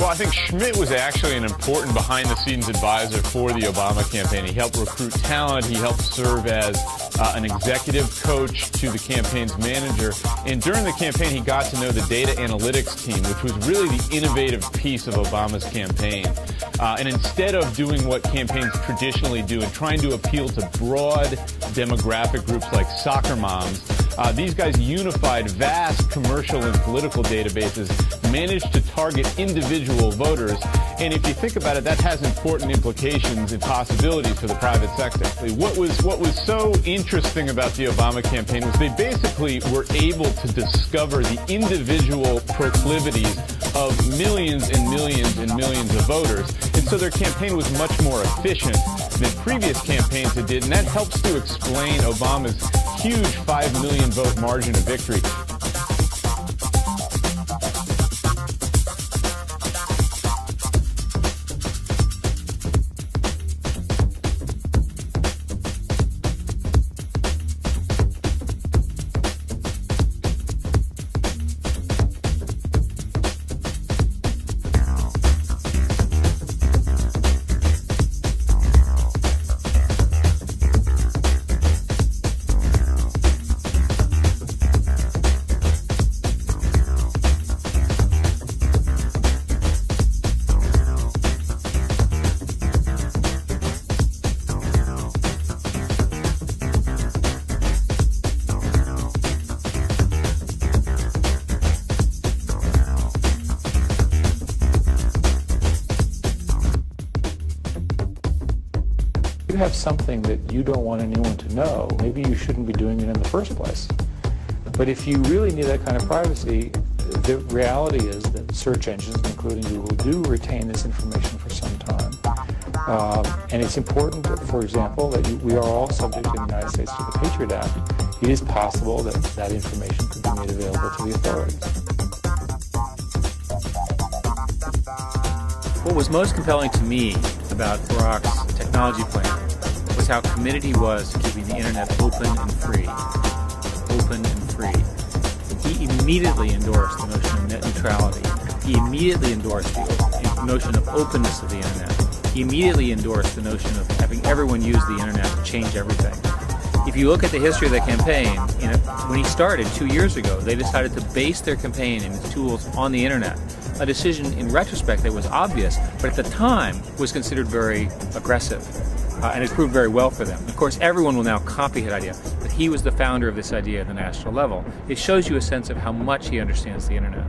Well, I think Schmidt was actually an important behind-the-scenes advisor for the Obama campaign. He helped recruit talent. He helped serve as an executive coach to the campaign's manager. And during the campaign, he got to know the data analytics team, which was really the innovative piece of Obama's campaign. And instead of doing what campaigns traditionally do and trying to appeal to broad demographic groups like soccer moms, these guys unified vast commercial and political databases, managed to target individual voters, and if you think about it, that has important implications and possibilities for the private sector. What was so interesting about the Obama campaign was they basically were able to discover the individual proclivities of millions and millions and millions of voters, and so their campaign was much more efficient than previous campaigns it did, and that helps to explain Obama's huge 5 million vote margin of victory. You have something that you don't want anyone to know, maybe you shouldn't be doing it in the first place. But if you really need that kind of privacy, the reality is that search engines, including Google, do retain this information for some time. And it's important, for example, that we are all subject in the United States to the Patriot Act. It is possible that that information could be made available to the authorities. What was most compelling to me about Barack's technology plan was how committed he was to keeping the internet open and free. Open and free. He immediately endorsed the notion of net neutrality. He immediately endorsed the notion of openness of the internet. He immediately endorsed the notion of having everyone use the internet to change everything. If you look at the history of the campaign, when he started 2 years ago, they decided to base their campaign and its tools on the internet. A decision in retrospect that was obvious, but at the time was considered very aggressive. And it proved very well for them. Of course, everyone will now copy his idea, but he was the founder of this idea at the national level. It shows you a sense of how much he understands the internet.